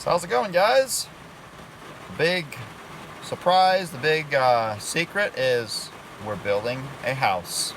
So how's it going, guys? The big surprise, the big secret is we're building a house.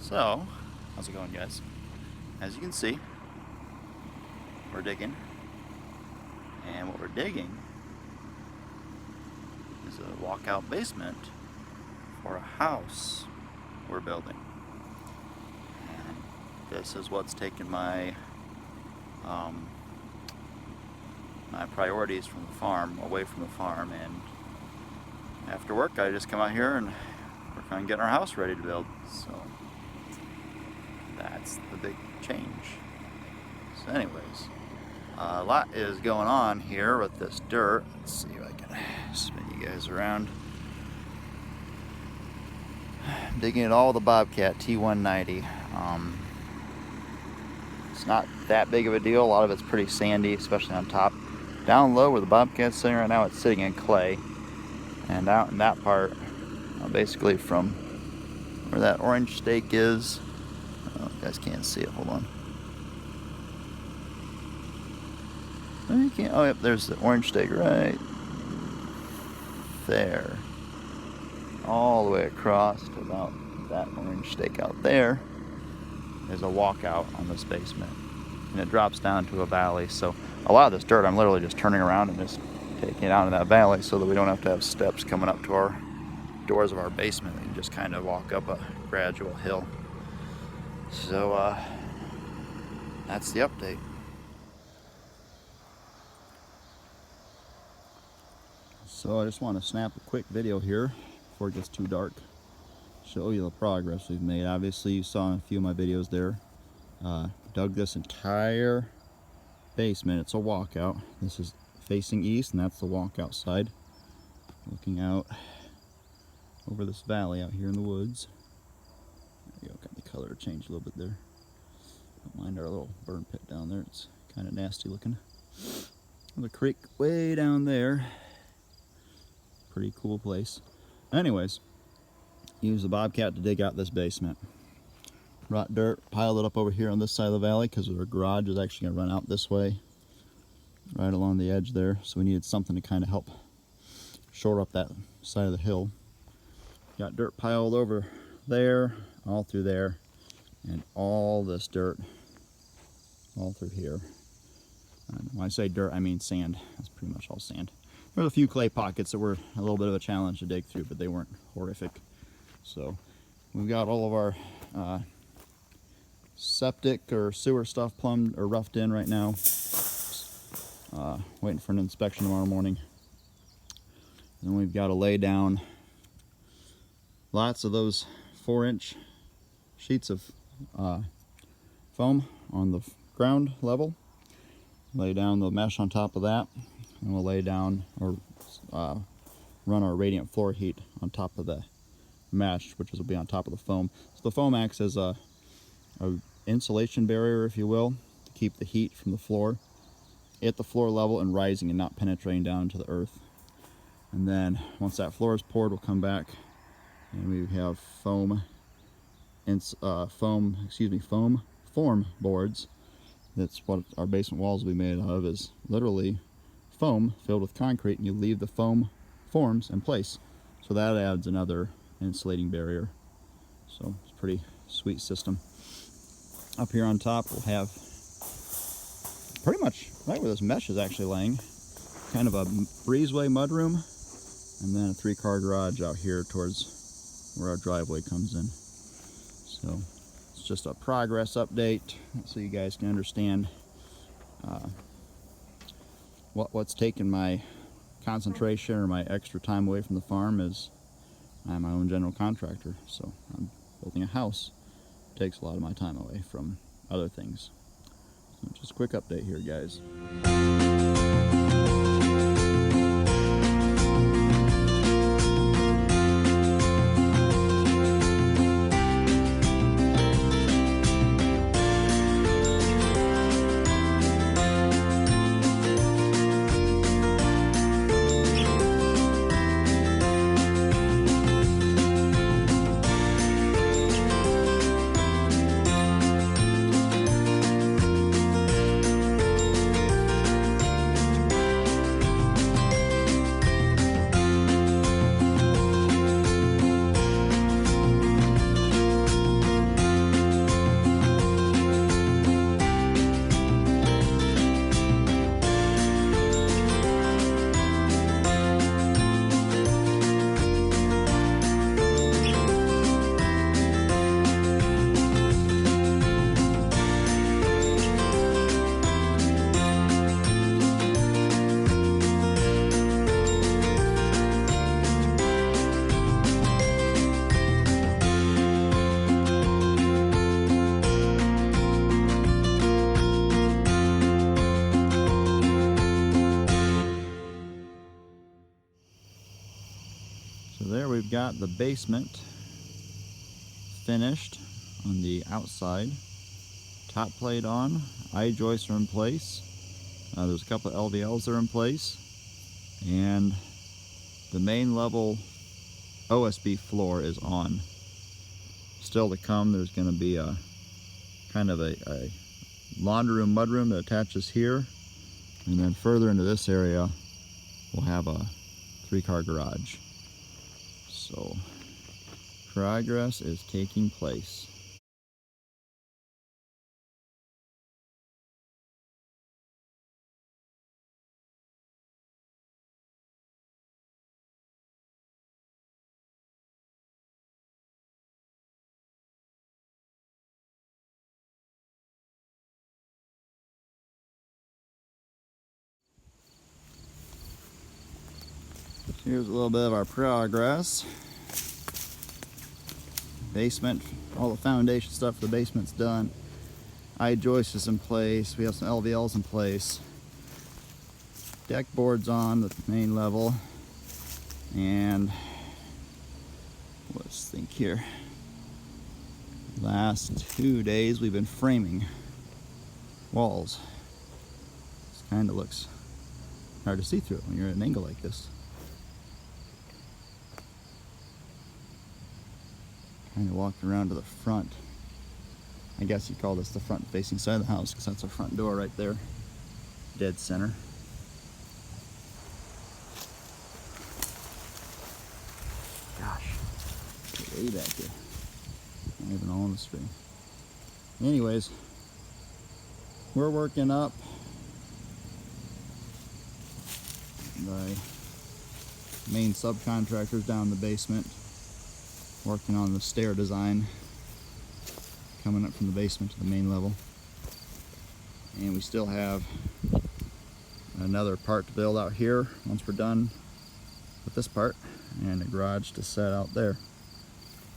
So, how's it going, guys? As you can see, we're digging, and what we're digging is a walkout basement for a house we're building. And this is what's taken my my priorities from the farm, away from the farm, and after work I just come out here and work on getting our house ready to build. So that's the big change. So anyways, a lot is going on here with this dirt. Let's see if I can spin you guys around. I'm digging it all with the Bobcat T190. It's not that big of a deal. A lot of it's pretty sandy, especially on top. Down low where the Bobcat's sitting right now, it's sitting in clay. And out in that part, basically from where that orange stake is, oh, you guys can't see it, hold on. Oh, you can't, oh yep, there's the orange stake right there. All the way across to about that orange stake out there is a walkout on this basement. And it drops down to a valley, so a lot of this dirt I'm literally just turning around and just taking it out in that valley so that we don't have to have steps coming up to our doors of our basement. We can just kind of walk up a gradual hill. So that's the update. So I just want to snap a quick video here before it gets too dark. Show you the progress we've made. Obviously you saw in a few of my videos there dug this entire basement. It's a walkout. This is facing east, and that's the walkout side. Looking out over this valley out here in the woods. There you go, got the color changed a little bit there. Don't mind our little burn pit down there. It's kind of nasty looking. There's a creek way down there. Pretty cool place. Anyways, use the Bobcat to dig out this basement. Brought dirt, piled it up over here on this side of the valley because our garage is actually going to run out this way, right along the edge there. So we needed something to kind of help shore up that side of the hill. Got dirt piled over there, all through there, and all this dirt all through here. And when I say dirt, I mean sand. That's pretty much all sand. There's a few clay pockets that were a little bit of a challenge to dig through, but they weren't horrific. So we've got all of our septic or sewer stuff plumbed or roughed in right now. Waiting for an inspection tomorrow morning. And then we've got to lay down lots of those 4-inch sheets of foam on the ground level. Lay down the mesh on top of that, and we'll lay down or run our radiant floor heat on top of the mesh, which will be on top of the foam. So the foam acts as a insulation barrier, if you will, to keep the heat from the floor at the floor level and rising and not penetrating down to the earth. And then once that floor is poured, we'll come back and we have foam form boards. That's what our basement walls will be made out of, is literally foam filled with concrete, and you leave the foam forms in place. So that adds another insulating barrier. So it's a pretty sweet system. Up here on top we'll have pretty much right where this mesh is actually laying, kind of a breezeway mudroom, and then a 3-car garage out here towards where our driveway comes in. So it's just a progress update so you guys can understand what's taken my concentration or my extra time away from the farm. Is I'm my own general contractor, so I'm building a house. It takes a lot of my time away from other things. So just a quick update here, guys. So there we've got the basement finished on the outside. Top plate on, I-joists are in place. There's a couple of LVLs that are in place. And the main level OSB floor is on. Still to come, there's going to be a kind of a laundry room, mudroom that attaches here. And then further into this area, we'll have a 3-car garage. So progress is taking place. Here's a little bit of our progress. Basement, all the foundation stuff for the basement's done. I-joist is in place. We have some LVLs in place. Deck boards on the main level. And let's think here. Last 2 days we've been framing walls. This kind of looks hard to see through it when you're at an angle like this. Kind of walked around to the front. I guess you call this the front facing side of the house because that's our front door right there, dead center. Gosh, way back here. Not even all on the string. Anyways, we're working up the main subcontractors down in the basement, working on the stair design coming up from the basement to the main level. And we still have another part to build out here once we're done with this part, and a garage to set out there.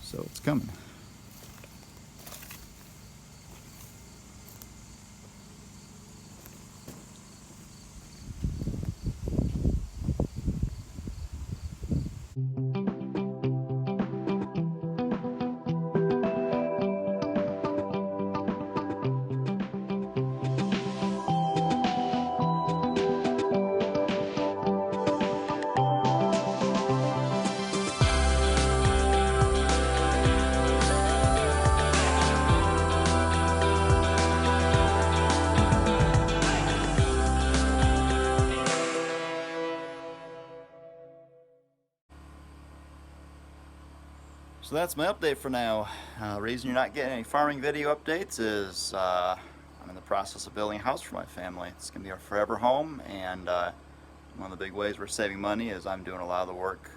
So it's coming. So that's my update for now. The reason you're not getting any farming video updates is I'm in the process of building a house for my family. It's going to be our forever home, and one of the big ways we're saving money is I'm doing a lot of the work,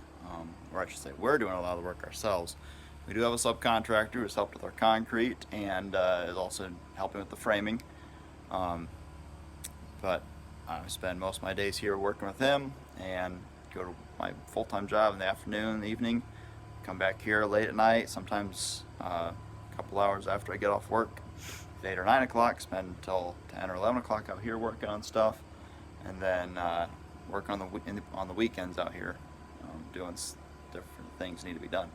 or I should say we're doing a lot of the work ourselves. We do have a subcontractor who's helped with our concrete and is also helping with the framing. But I spend most of my days here working with him and go to my full-time job in the afternoon, the evening. Come back here late at night, sometimes a couple hours after I get off work, at 8 or 9 o'clock, spend until 10 or 11 o'clock out here working on stuff, and then work on the weekends out here, doing different things need to be done.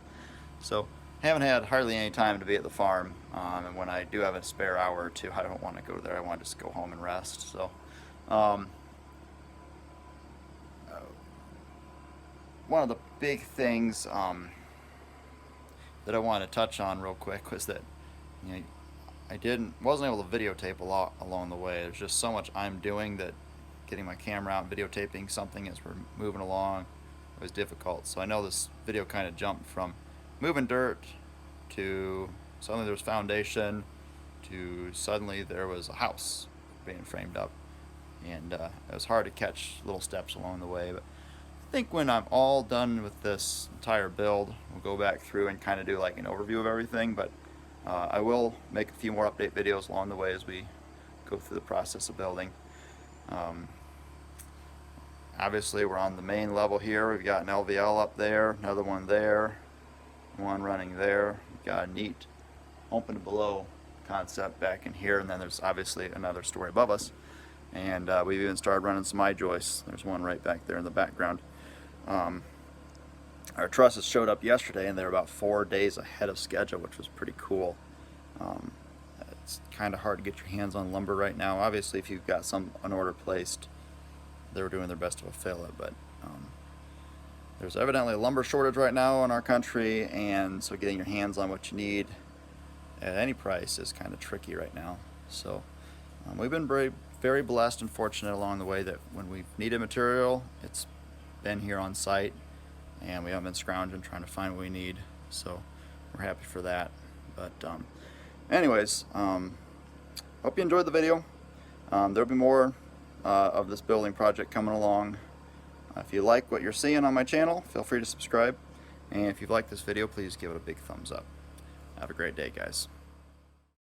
So haven't had hardly any time to be at the farm, and when I do have a spare hour or two, I don't want to go there. I want to just go home and rest. So one of the big things that I wanted to touch on real quick was that, you know, I wasn't able to videotape a lot along the way. There's just so much I'm doing that getting my camera out and videotaping something as we're moving along was difficult. So I know this video kind of jumped from moving dirt to suddenly there was foundation to suddenly there was a house being framed up, and it was hard to catch little steps along the way. But I think when I'm all done with this entire build, we'll go back through and kind of do like an overview of everything, but I will make a few more update videos along the way as we go through the process of building. Obviously we're on the main level here. We've got an LVL up there, another one there, one running there. We've got a neat open to below concept back in here, and then there's obviously another story above us. And we've even started running some I-joists. There's one right back there in the background. Our trusses showed up yesterday, and they're about 4 days ahead of schedule, which was pretty cool. It's kind of hard to get your hands on lumber right now. Obviously, if you've got an order placed, they're doing their best to fulfill it, but there's evidently a lumber shortage right now in our country, and so getting your hands on what you need at any price is kind of tricky right now. So we've been very blessed and fortunate along the way that when we've needed material, it's been here on site, and we haven't been scrounging trying to find what we need. So we're happy for that. But anyways, hope you enjoyed the video. There'll be more of this building project coming along. If you like what you're seeing on my channel, feel free to subscribe, and if you've liked this video, please give it a big thumbs up. Have a great day, guys.